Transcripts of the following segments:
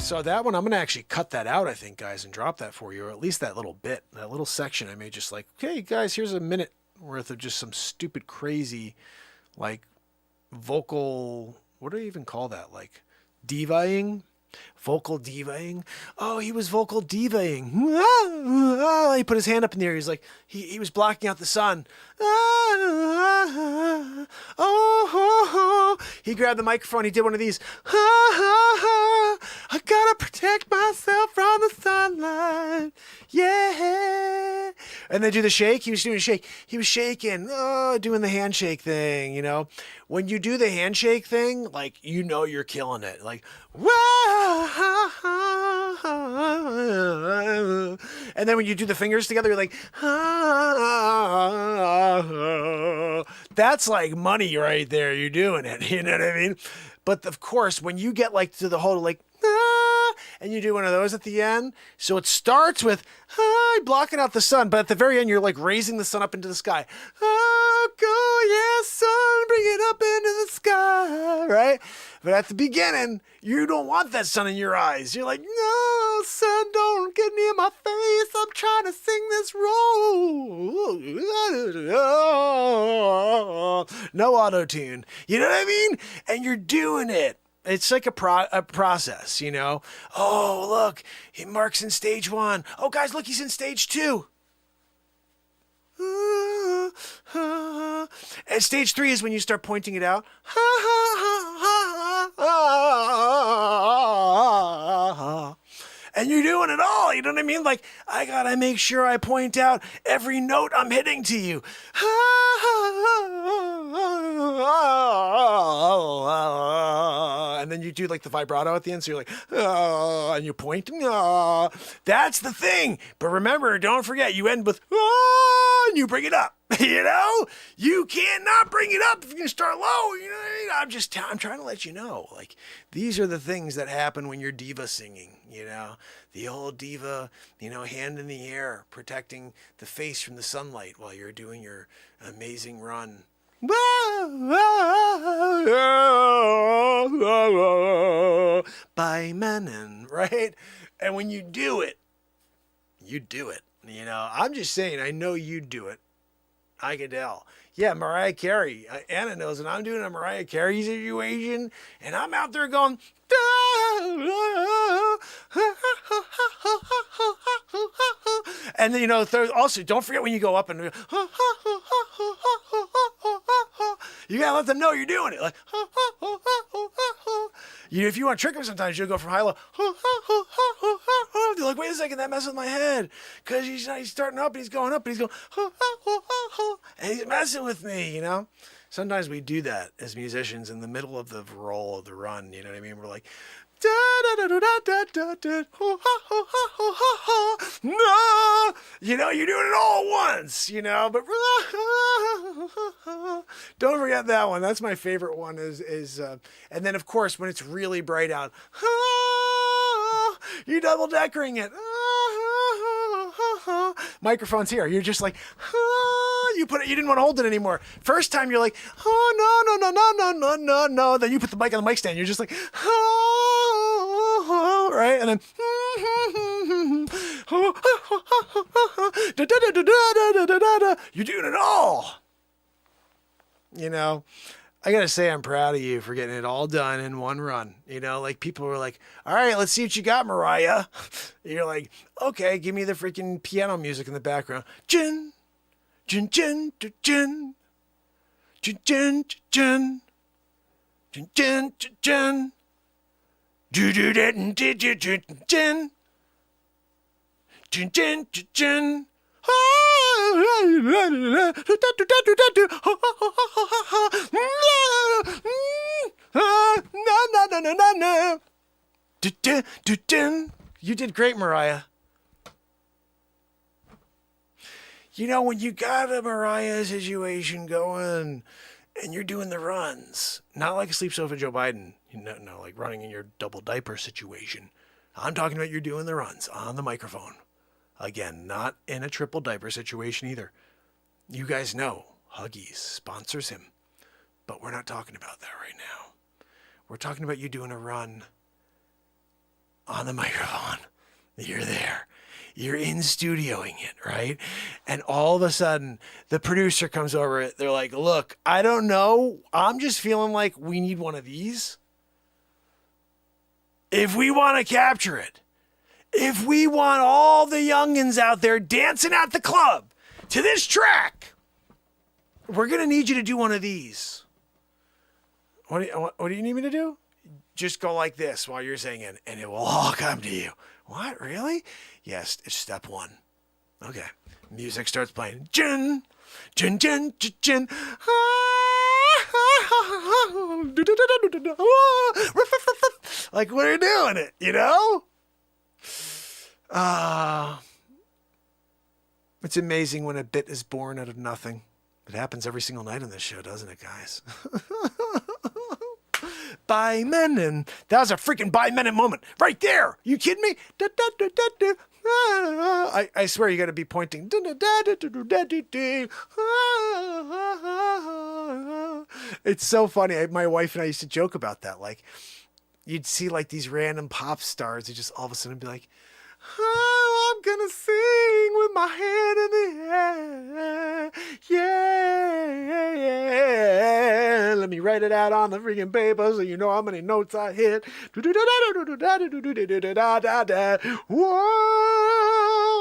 So that one, I'm going to actually cut that out, I think, guys, and drop that for you, or at least that little bit, that little section. I may just like, okay, guys, here's a minute worth of just some stupid, crazy, like, vocal, what do you even call that? Like, divaing? Vocal divaing? Oh, he was vocal divaing. He put his hand up in the air. He's like, he was blocking out the sun. He grabbed the microphone. He did one of these. I gotta protect myself from the sunlight. Yeah. And then do the shake. He was doing a shake. He was shaking, doing the handshake thing, you know. When you do the handshake thing, like, you know you're killing it. Like, and then when you do the fingers together, you're like, that's like money right there. You're doing it. You know what I mean? But of course, when you get like to the whole like, and you do one of those at the end. So it starts with blocking out the sun, but at the very end, you're like raising the sun up into the sky. Oh, go, yeah, sun, bring it up into the sky, right? But at the beginning, you don't want that sun in your eyes. You're like, no, sun, don't get near my face. I'm trying to sing this role. No auto-tune. You know what I mean? And you're doing it. It's like a process, you know? Oh, look, Mark's in stage 1. Oh, guys, look, he's in stage 2. And stage 3 is when you start pointing it out. And you're doing it all, you know what I mean? Like, I gotta make sure I point out every note I'm hitting to you. And then you do like the vibrato at the end, so you're like, and you point. That's the thing. But remember, don't forget, you end with, and you bring it up. You know, you can't not bring it up if you're gonna start low. You know what I mean? I'm trying to let you know, like, these are the things that happen when you're diva singing. You know, the old diva, you know, hand in the air, protecting the face from the sunlight while you're doing your amazing run. By Menon, right? And when you do it, you do it. You know, I'm just saying, I know you do it. I could tell. Yeah, Mariah Carey. Anna knows, and I'm doing a Mariah Carey situation, and I'm out there going, and then, you know, also, don't forget when you go up and you gotta let them know you're doing it. Like, if you want to trick them sometimes, you'll go from high low. They're like, wait a second, that messes with my head. Because he's starting up and he's going up and he's going, and he's messing with me, you know? Sometimes we do that as musicians in the middle of the roll of the run, you know what I mean? We're like, no, you know, you're doing it all at once, you know, but don't forget that one. That's my favorite one is and then of course, when it's really bright out, you're double deckering it. Microphone's here. You're just like, you didn't want to hold it anymore. First time you're like, no. Then you put the mic on the mic stand. You're just like, right? And then, you're doing it all. You know, I got to say, I'm proud of you for getting it all done in one run. You know, like people were like, all right, let's see what you got, Mariah. You're like, okay, give me the freaking piano music in the background. Jin, jin, jin, jin, jin, jin, jin, jin, jin, jin, jin, do do that and did you jin, jin, jin, jin, jin. You did great, Mariah. You know, when you got a Mariah situation going and you're doing the runs, not like a sleep sofa Joe Biden, no, like running in your double diaper situation. I'm talking about you're doing the runs on the microphone. Again, not in a triple diaper situation either. You guys know Huggies sponsors him, but we're not talking about that right now. We're talking about you doing a run on the microphone. You're there. You're in studioing it, right? And all of a sudden, the producer comes over. They're like, look, I don't know. I'm just feeling like we need one of these. If we want to capture it, if we want all the youngins out there dancing at the club to this track, we're going to need you to do one of these. What do you need me to do? Just go like this while you're singing, and it will all come to you. What? Really? Yes, it's step one. Okay. Music starts playing. Jin, jin, jin, jin, jin. Like, what are you doing it, you know? It's amazing when a bit is born out of nothing. It happens every single night on this show, doesn't it, guys? By men, and that was a freaking by men moment right there. You kidding me? I swear you got to be pointing. It's so funny. My wife and I used to joke about that. Like, you'd see like these random pop stars who just all of a sudden be like, oh, I'm gonna sing with my head in the air. Yeah. Let me write it out on the freaking paper so you know how many notes I hit. Whoa,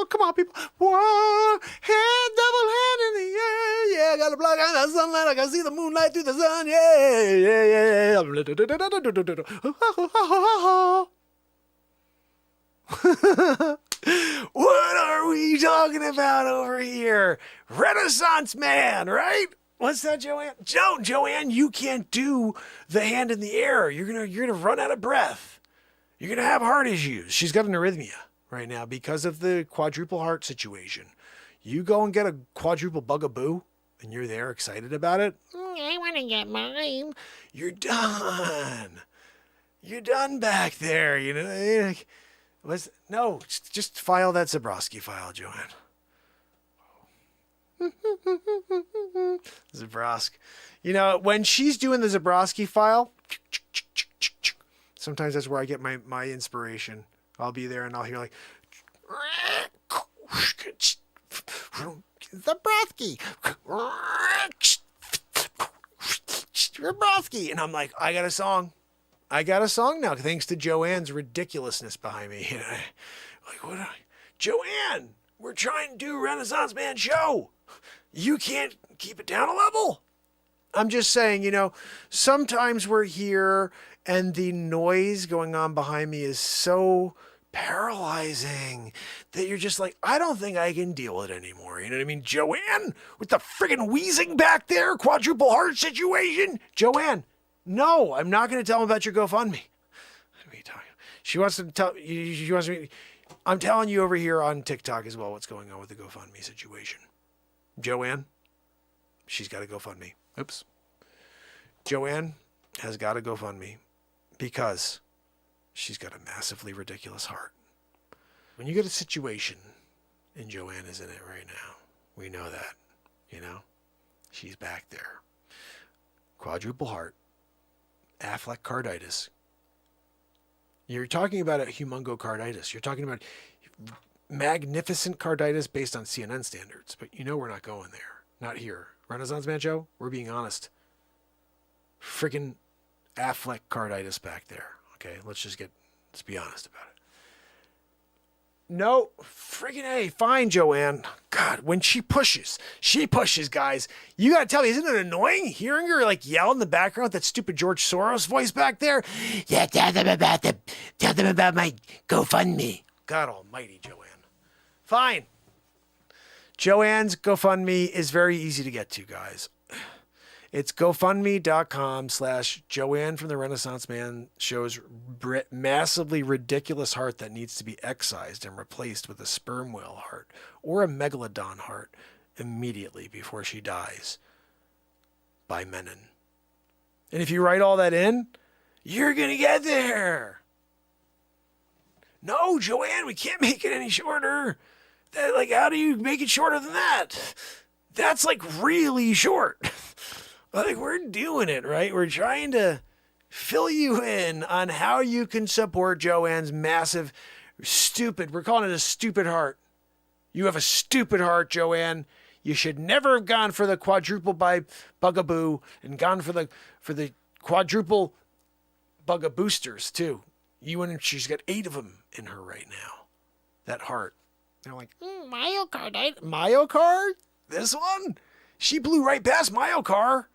come on, people. Whoa, hand, double hand in the air. Yeah, got a block on the sunlight. I can see the moonlight through the sun. Yeah. What are we talking about over here? Renaissance man, right? What's that, Joanne? Joanne, you can't do the hand in the air. You're gonna run out of breath. You're gonna have heart issues. She's got an arrhythmia right now because of the quadruple heart situation. You go and get a quadruple bugaboo, and you're there excited about it. I want to get mine. You're done. You're done back there. You know. No, just file that Zabrowski file, Joanne. Zabrowski. You know, when she's doing the Zabrowski file, sometimes that's where I get my inspiration. I'll be there and I'll hear like, Zabrowski. Zabrowski. And I'm like, I got a song now, thanks to Joanne's ridiculousness behind me. You know, like, Joanne, we're trying to do a Renaissance Man show. You can't keep it down a level. I'm just saying, you know, sometimes we're here and the noise going on behind me is so paralyzing that you're just like, I don't think I can deal with it anymore. You know what I mean? Joanne, with the friggin' wheezing back there, quadruple heart situation. Joanne. No, I'm not going to tell him about your GoFundMe. What are you talking? She wants to tell. She wants me. I'm telling you over here on TikTok as well what's going on with the GoFundMe situation. Joanne, she's got a GoFundMe. Oops. Joanne has got a GoFundMe because she's got a massively ridiculous heart. When you get a situation, and Joanne is in it right now, we know that. You know, she's back there. Quadruple heart. Affleck carditis. You're talking about a humongo carditis. You're talking about magnificent carditis based on CNN standards. But you know we're not going there. Not here. Renaissance Man Show, we're being honest. Freaking Affleck carditis back there. Okay, let's be honest about it. No, friggin' A, fine, Joanne. God, when she pushes, guys. You gotta tell me, isn't it annoying hearing her like yell in the background with that stupid George Soros voice back there? Yeah, tell them about my GoFundMe. God almighty, Joanne. Fine. Joanne's GoFundMe is very easy to get to, guys. It's GoFundMe.com/Joanne from the Renaissance Man Show's massively ridiculous heart that needs to be excised and replaced with a sperm whale heart or a megalodon heart immediately before she dies by Menon. And if you write all that in, you're going to get there. No, Joanne, we can't make it any shorter. How do you make it shorter than that? That's like really short. Like, we're doing it, right? We're trying to fill you in on how you can support Joanne's massive, stupid, we're calling it a stupid heart. You have a stupid heart, Joanne. You should never have gone for the quadruple by bugaboo and gone for the quadruple bugaboosters too. She's got 8 of them in her right now. That heart. They're like, myocardite. Myocard? This one? She blew right past myocard.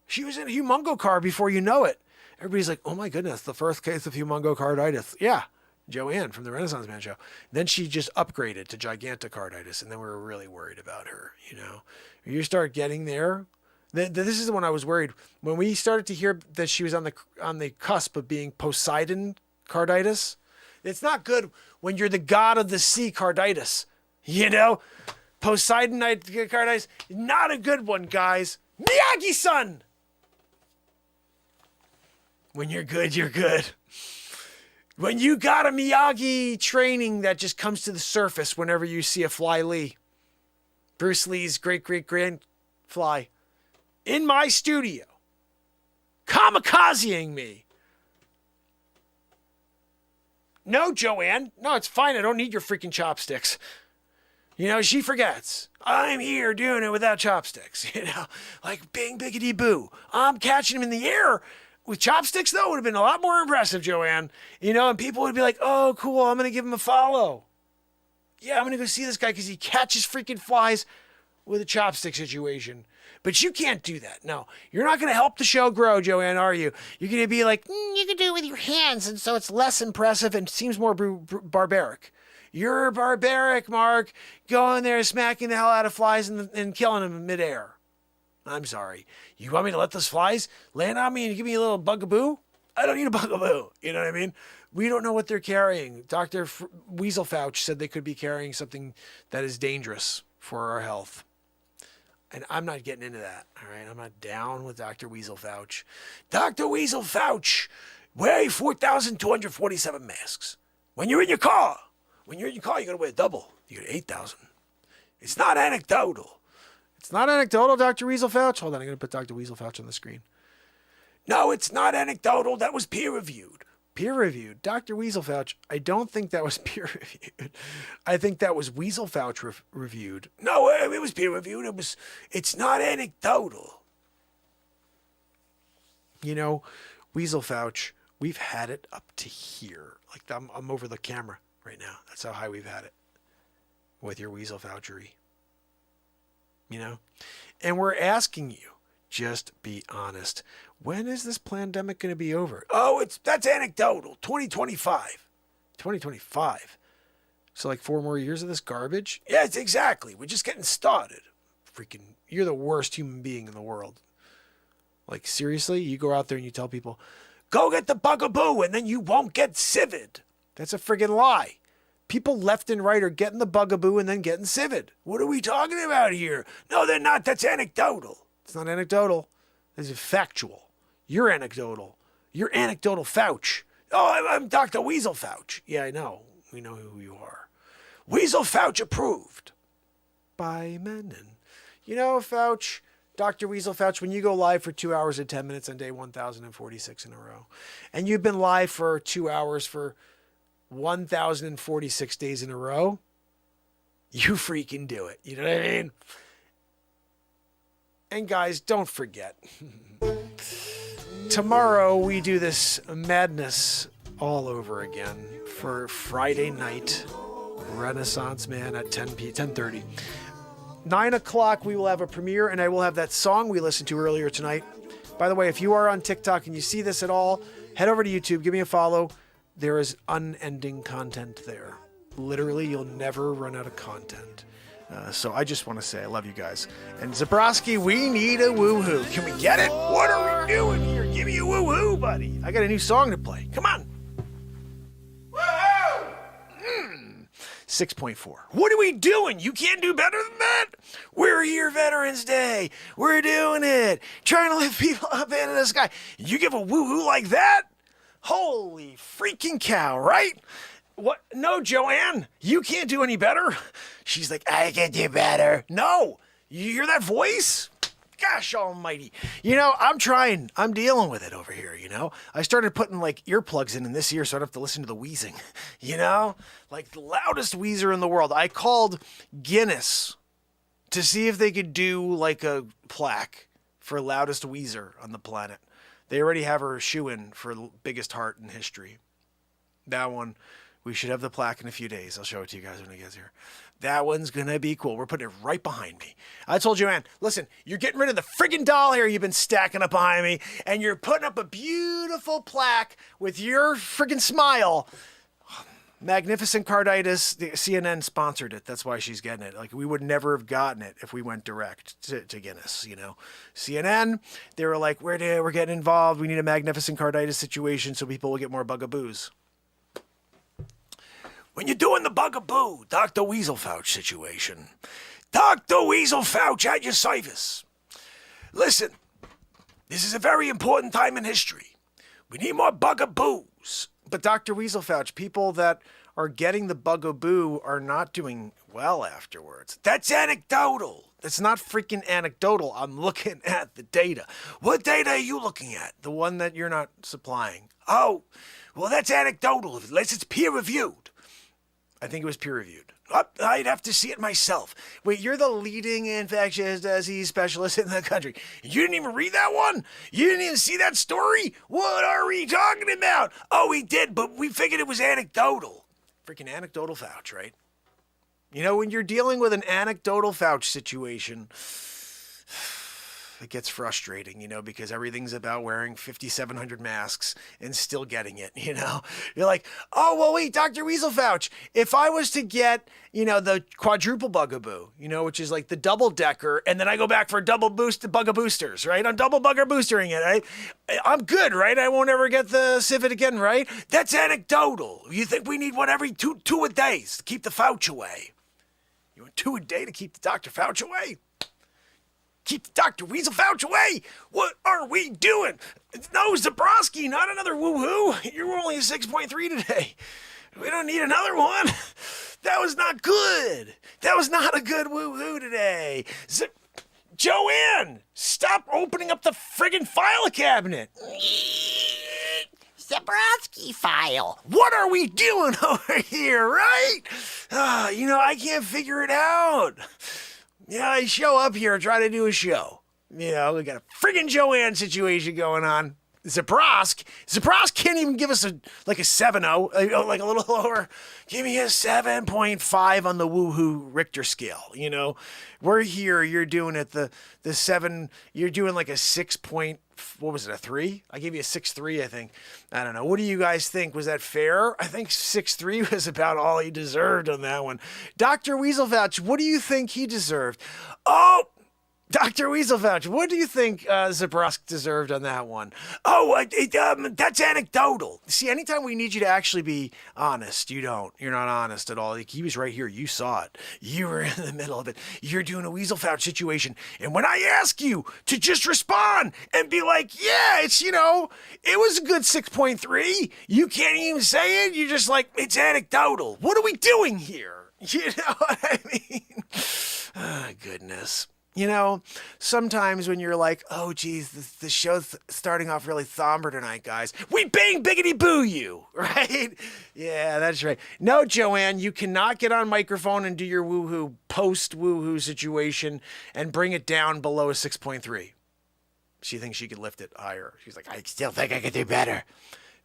She was in a humongocar before you know it. Everybody's like, oh my goodness, the first case of humongocarditis. Yeah, Joanne from the Renaissance Man show. Then she just upgraded to gigantocarditis, and then we were really worried about her, you know. You start getting there. This is the one I was worried. When we started to hear that she was on the cusp of being Poseidon carditis, it's not good when you're the god of the sea carditis, you know. Poseidon carditis, not a good one, guys. Miyagi-san! When you're good, you're good. When you got a Miyagi training that just comes to the surface whenever you see a Fly Lee. Bruce Lee's great-great-grand fly. In my studio. Kamikazeing me. No, Joanne. No, it's fine. I don't need your freaking chopsticks. You know, she forgets. I'm here doing it without chopsticks. You know, like bing, biggity, boo. I'm catching him in the air. With chopsticks, though, would have been a lot more impressive, Joanne. You know, and people would be like, oh, cool, I'm going to give him a follow. Yeah, I'm going to go see this guy because he catches freaking flies with a chopstick situation. But you can't do that. No, you're not going to help the show grow, Joanne, are you? You're going to be like, you can do it with your hands, and so it's less impressive and seems more barbaric. You're barbaric, Mark. Going there, smacking the hell out of flies and killing them in midair. I'm sorry. You want me to let those flies land on me and give me a little bugaboo? I don't need a bugaboo. You know what I mean? We don't know what they're carrying. Dr. Weasel Fauch said they could be carrying something that is dangerous for our health. And I'm not getting into that, all right? I'm not down with Dr. Weasel Fauch. Dr. Weasel Fauch, wear 4,247 masks. When you're in your car, you got to wear double. You get 8,000. It's not anecdotal. It's not anecdotal, Dr. Weasel Fauch. Hold on, I'm going to put Dr. Weasel Fauch on the screen. No, it's not anecdotal. That was peer-reviewed. Peer-reviewed. Dr. Weasel Fauch, I don't think that was peer-reviewed. I think that was Weasel Fauch reviewed. No, it was peer-reviewed. It's not anecdotal. You know, Weasel Fauch, we've had it up to here. Like, I'm over the camera right now. That's how high we've had it with your Weasel Fauchery. You know, and we're asking you, just be honest. When is this pandemic going to be over? Oh, that's anecdotal. 2025. 2025. So like 4 more years of this garbage? Yes, exactly. We're just getting started. Freaking, you're the worst human being in the world. Like, seriously? You go out there and you tell people, go get the bugaboo and then you won't get civid. That's a friggin' lie. People left and right are getting the bugaboo and then getting civid. What are we talking about here? No, they're not. That's anecdotal. It's not anecdotal. It's factual. You're anecdotal. You're anecdotal Fauch. Oh, I'm Dr. Weasel Fauch. Yeah, I know. We know who you are. Weasel Fauch approved by Menon. You know, Fauch, Dr. Weasel Fauch, when you go live for 2 hours and 10 minutes on day 1,046 in a row, and you've been live for 2 hours for 1,046 days in a row, you freaking do it. You know what I mean? And guys, don't forget. Tomorrow we do this madness all over again for Friday night Renaissance Man at 10:30. 9 o'clock we will have a premiere, and I will have that song we listened to earlier tonight. By the way, if you are on TikTok and you see this at all, head over to YouTube, give me a follow. There is unending content there. Literally, you'll never run out of content. So I just want to say I love you guys. And Zabrowski, we need a woohoo. Can we get it? What are we doing here? Give me a woohoo, buddy. I got a new song to play. Come on. Woohoo! 6.4. What are we doing? You can't do better than that. We're here, Veterans Day. We're doing it. Trying to lift people up into the sky. You give a woohoo like that? Holy freaking cow, right? What? No, Joanne, you can't do any better. She's like, I can do better. No, you hear that voice? Gosh almighty. You know, I'm trying. I'm dealing with it over here, you know? I started putting, like, earplugs in this ear so I don't have to listen to the wheezing, you know? Like, the loudest wheezer in the world. I called Guinness to see if they could do, like, a plaque for loudest wheezer on the planet. They already have her shoe-in for biggest heart in history. That one, we should have the plaque in a few days. I'll show it to you guys when it gets here. That one's going to be cool. We're putting it right behind me. I told Joanne, listen, you're getting rid of the friggin' doll hair you've been stacking up behind me, and you're putting up a beautiful plaque with your friggin' smile. Magnificent Carditis, the CNN sponsored it. That's why she's getting it. Like, we would never have gotten it if we went direct to Guinness, you know. CNN, they were like, we're getting involved. We need a Magnificent Carditis situation so people will get more bugaboos. When you're doing the bugaboo, Dr. Weasel Fouch situation. Dr. Weasel Fouch at your service. Listen, this is a very important time in history. We need more bugaboos. But Dr. Weasel Fouch, people that are getting the bugaboo are not doing well afterwards. That's anecdotal. That's not freaking anecdotal. I'm looking at the data. What data are you looking at? The one that you're not supplying. Oh, well, that's anecdotal unless it's peer-reviewed. I think it was peer-reviewed. I'd have to see it myself. Wait, you're the leading infectious disease specialist in the country. You didn't even read that one? You didn't even see that story? What are we talking about? Oh, we did, but we figured it was anecdotal. Freaking anecdotal Fouch, right? You know, when you're dealing with an anecdotal Fouch situation, it gets frustrating, you know, because everything's about wearing 5,700 masks and still getting it, you know? You're like, oh, well, wait, Dr. Weasel Fouch, if I was to get, you know, the quadruple bugaboo, you know, which is like the double decker, and then I go back for double boosters, right? I'm double bugger boostering it, right? I'm good, right? I won't ever get the civet again, right? That's anecdotal. You think we need what, every two a day to keep the Fouch away? You want 2 a day to keep the Dr. Fouch away? Keep the Dr. Weasel Fouch away! What are we doing? No, Zabrowski, not another woohoo. You were only a 6.3 today. We don't need another one. That was not good. That was not a good woohoo today. Joanne, stop opening up the friggin' file cabinet. Zabrowski file. What are we doing over here, right? You know, I can't figure it out. Yeah, I show up here, try to do a show. You know, we got a friggin' Joanne situation going on. Zabrosk can't even give us a 7-0, like a little lower. Give me a 7.5 on the woohoo Richter scale, you know. We're here, you're doing it the 7, you're doing like a 6 point, what was it, a 3? I gave you a 6.3, I think. I don't know. What do you guys think? Was that fair? I think 6.3 was about all he deserved on that one. Dr. Weasel Fouch, what do you think he deserved? Oh, Dr. Weasel Fouch, what do you think Zabrosk deserved on that one? Oh, that's anecdotal. See, anytime we need you to actually be honest, you don't. You're not honest at all. Like, he was right here. You saw it. You were in the middle of it. You're doing a Weasel Fouch situation. And when I ask you to just respond and be like, yeah, it's, you know, it was a good 6.3. You can't even say it. You're just like, it's anecdotal. What are we doing here? You know what I mean? Oh, goodness. You know, sometimes when you're like, oh, geez, the show's starting off really somber tonight, guys. We bang biggity boo you, right? Yeah, that's right. No, Joanne, you cannot get on microphone and do your woohoo post-woohoo situation and bring it down below a 6.3. She thinks she could lift it higher. She's like, I still think I could do better.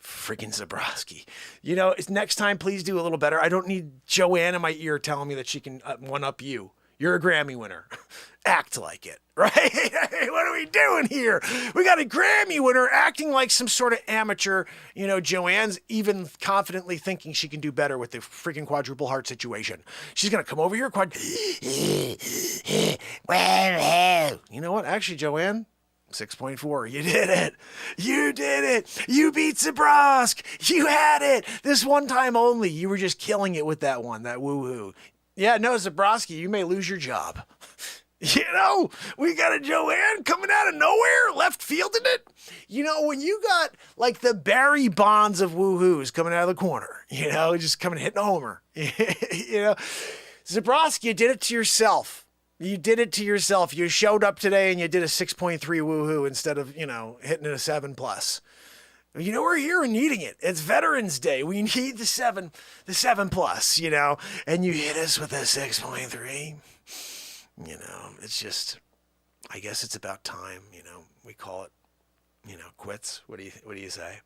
Freaking Zabrowski. You know, next time, please do a little better. I don't need Joanne in my ear telling me that she can one-up you. You're a Grammy winner. Act like it, right? Hey, what are we doing here? We got a Grammy winner acting like some sort of amateur. You know, Joanne's even confidently thinking she can do better with the freaking quadruple heart situation. She's going to come over here. You know what? Actually, Joanne, 6.4. You did it. You did it. You beat Zabrosk. You had it. This one time only. You were just killing it with that one, that woohoo. Yeah, no, Zabrowski, you may lose your job. You know, we got a Joanne coming out of nowhere, left fielding it. You know, when you got like the Barry Bonds of woohoos coming out of the corner, you know, just coming hitting a homer. You know, Zabrowski, you did it to yourself. You did it to yourself. You showed up today and you did a 6.3 woohoo instead of, hitting it a 7 plus. We're here and needing it. It's Veterans Day. We need the 7 plus, and you hit us with a 6.3. It's just, I guess it's about time, we call it, quits. What do you say?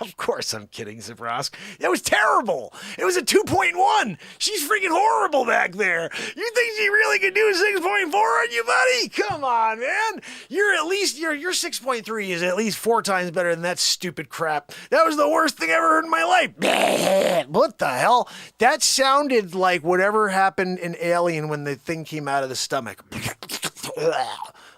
Of course I'm kidding, Zabrosk. That was terrible. It was a 2.1. She's freaking horrible back there. You think she really could do a 6.4 on you, buddy? Come on, man. Your 6.3 is at least 4 times better than that stupid crap. That was the worst thing I ever heard in my life. What the hell? That sounded like whatever happened in Alien when the thing came out of the stomach.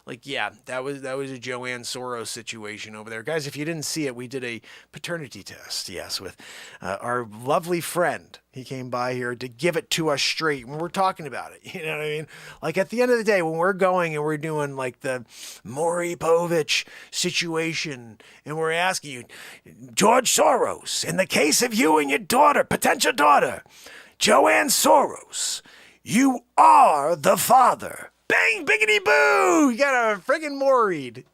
Like, yeah, that was a Joanne Soros situation over there. Guys, if you didn't see it, we did a paternity test, yes, with our lovely friend. He came by here to give it to us straight when we're talking about it. You know what I mean? Like, at the end of the day, when we're going and we're doing, like, the Maury Povich situation, and we're asking you, George Soros, in the case of you and your daughter, potential daughter, Joanne Soros, you are the father. Bang, biggity boo! You got a friggin' Maury'd,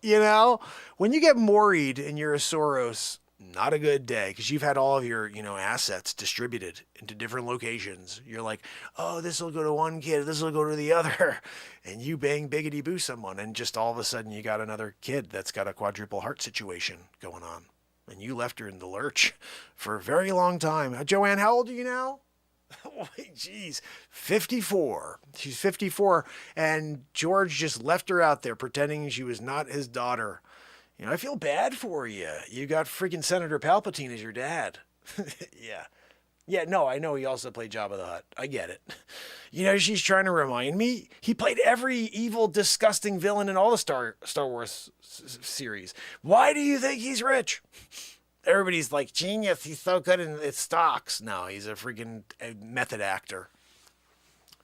When you get Maury'd and you're a Soros, not a good day, because you've had all of your, assets distributed into different locations. You're like, oh, this will go to one kid, this will go to the other. And you bang, biggity boo someone, and just all of a sudden you got another kid that's got a quadruple heart situation going on. And you left her in the lurch for a very long time. Joanne, how old are you now? Oh, geez, 54. She's 54, and George just left her out there pretending she was not his daughter. I feel bad for you. You got freaking Senator Palpatine as your dad. Yeah. Yeah, no, I know he also played Jabba the Hutt. I get it. She's trying to remind me. He played every evil, disgusting villain in all the Star Wars series. Why do you think he's rich? Everybody's like, genius, he's so good in his stocks. No, he's a freaking method actor.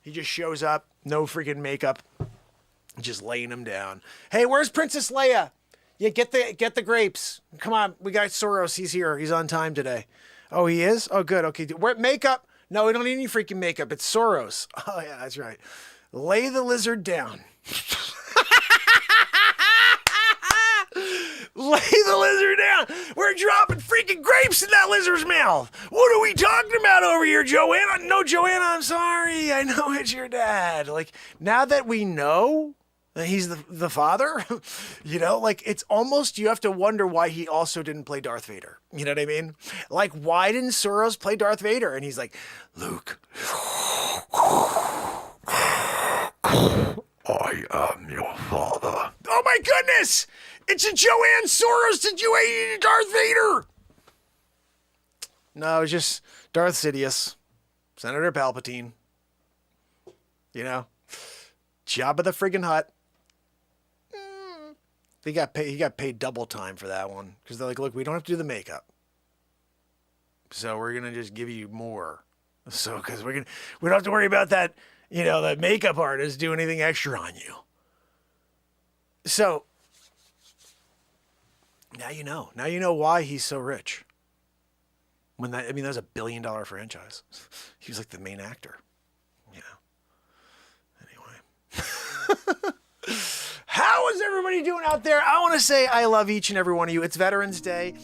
He just shows up, no freaking makeup, just laying him down. Hey, where's Princess Leia? Yeah, get the grapes. Come on, we got Soros. He's here. He's on time today. Oh, he is? Oh, good. Okay. Where makeup? No, we don't need any freaking makeup. It's Soros. Oh, yeah, that's right. Lay the lizard down. Lay the lizard down. We're dropping freaking grapes in that lizard's mouth. What are we talking about over here, Joanna? No, Joanna, I'm sorry. I know it's your dad. Like, now that we know that he's the father, it's almost, you have to wonder why he also didn't play Darth Vader. You know what I mean? Like, why didn't Soros play Darth Vader? And he's like, Luke, I am your father. Oh my goodness! It's a Joanne Soros situation, Darth Vader! No, it's just Darth Sidious, Senator Palpatine. Jabba the friggin' Hutt. He got paid double time for that one. Because they're like, look, we don't have to do the makeup. So we're going to just give you more. So, because we don't have to worry about that, that makeup artist do anything extra on you. So, now you know. Now you know why he's so rich. That was a $1 billion franchise. He was like the main actor. Anyway. How is everybody doing out there? I want to say I love each and every one of you. It's Veterans Day.